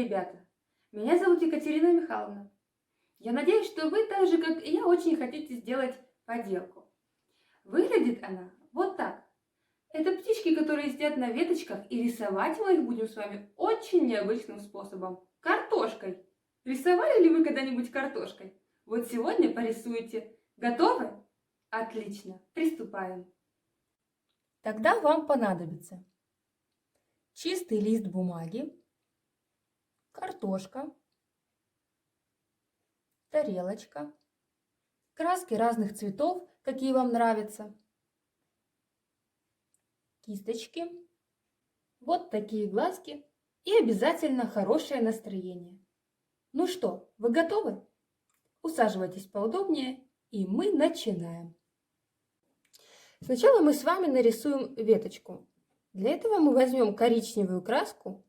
ребята! Меня зовут Екатерина Михайловна. Я надеюсь, что вы так же, как и я, очень хотите сделать поделку. Выглядит она вот так. Это птички, которые сидят на веточках, и рисовать мы их будем с вами очень необычным способом. Картошкой. Рисовали ли вы когда-нибудь картошкой? Вот сегодня порисуете. Готовы? Отлично. Приступаем. Тогда вам понадобится чистый лист бумаги, картошка, тарелочка, краски разных цветов, какие вам нравятся, кисточки, вот такие глазки и обязательно хорошее настроение. Ну что, вы готовы? Усаживайтесь поудобнее, и мы начинаем. Сначала мы с вами нарисуем веточку. Для этого мы возьмем коричневую краску,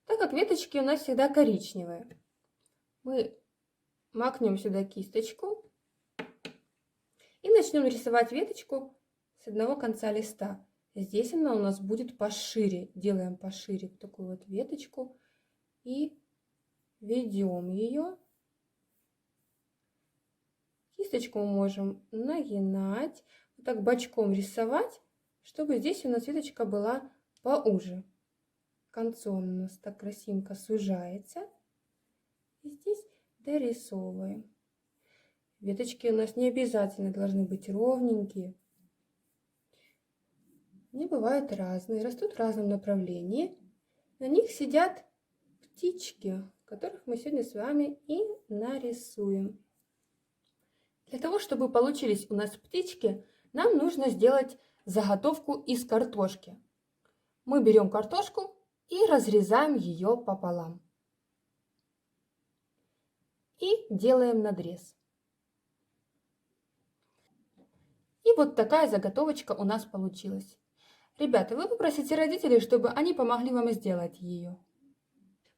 так как веточки у нас всегда коричневые. Мы макнем сюда кисточку и начнем рисовать веточку с одного конца листа. Здесь она у нас будет пошире. Делаем пошире такую вот веточку и ведем ее. Кисточку мы можем нагинать, вот так бочком рисовать, чтобы здесь у нас веточка была поуже. Концом у нас так красивенько сужается. И здесь дорисовываем. Веточки у нас не обязательно должны быть ровненькие. Они бывают разные, растут в разном направлении. На них сидят птички, которых мы сегодня с вами и нарисуем. Для того, чтобы получились у нас птички, нам нужно сделать заготовку из картошки. Мы берем картошку и разрезаем ее пополам. И делаем надрез. И вот такая заготовочка у нас получилась. Ребята, вы попросите родителей, чтобы они помогли вам сделать ее.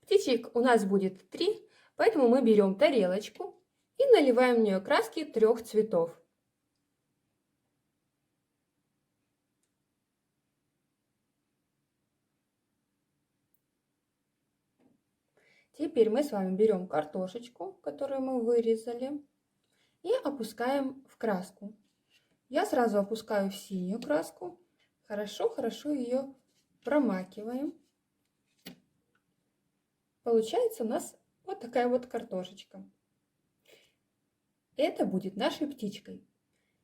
Птичек у нас будет 3, поэтому мы берем тарелочку и наливаем в нее краски 3 цветов. Теперь мы с вами берем картошечку, которую мы вырезали, и опускаем в краску. Я сразу опускаю в синюю краску. Хорошо ее промакиваем. Получается у нас вот такая вот картошечка. Это будет нашей птичкой,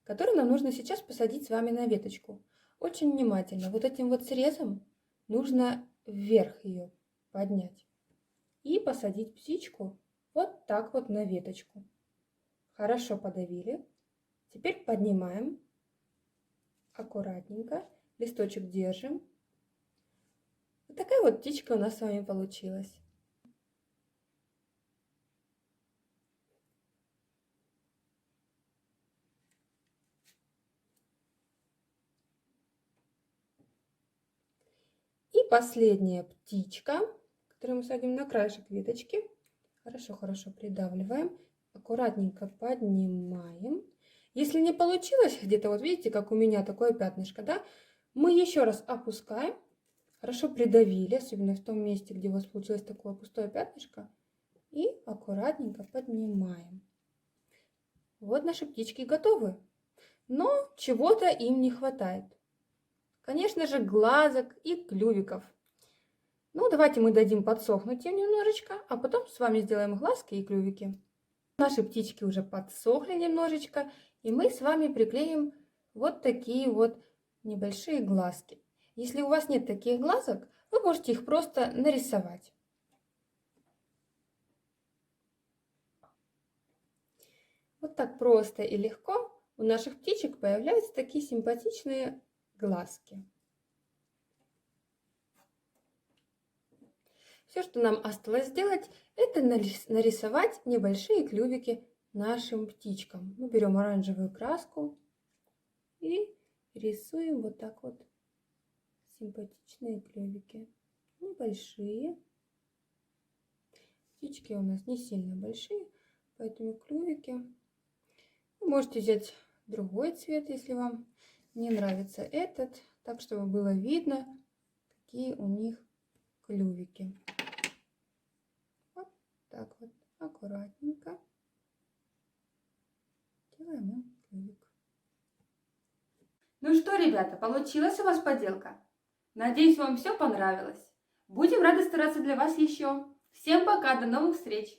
которую нам нужно сейчас посадить с вами на веточку. Очень внимательно. Вот этим вот срезом нужно вверх ее поднять. И посадить птичку вот так вот на веточку. Хорошо подавили. Теперь поднимаем. Аккуратненько. Листочек держим. Вот такая вот птичка у нас с вами получилась. И последняя птичка, которую мы садим на краешек веточки. Хорошо придавливаем. Аккуратненько поднимаем. Если не получилось, где-то вот видите, как у меня такое пятнышко, да? Мы еще раз опускаем. Хорошо придавили, особенно в том месте, где у вас получилось такое пустое пятнышко. И аккуратненько поднимаем. Вот наши птички готовы. Но чего-то им не хватает. Конечно же, глазок и клювиков. Ну, давайте мы дадим подсохнуть им немножечко, а потом с вами сделаем глазки и клювики. Наши птички уже подсохли немножечко, и мы с вами приклеим вот такие вот небольшие глазки. Если у вас нет таких глазок, вы можете их просто нарисовать. Вот так просто и легко у наших птичек появляются такие симпатичные глазки. Все, что нам осталось сделать, это нарисовать небольшие клювики нашим птичкам. Мы берем оранжевую краску и рисуем вот так вот симпатичные клювики. Небольшие. Птички у нас не сильно большие, поэтому клювики. Вы можете взять другой цвет, если вам не нравится этот, так чтобы было видно, какие у них клювики. аккуратненько делаем им клювик. Ну что, ребята, получилась у вас поделка? Надеюсь, вам все понравилось. Будем рады стараться для вас еще. Всем пока, до новых встреч!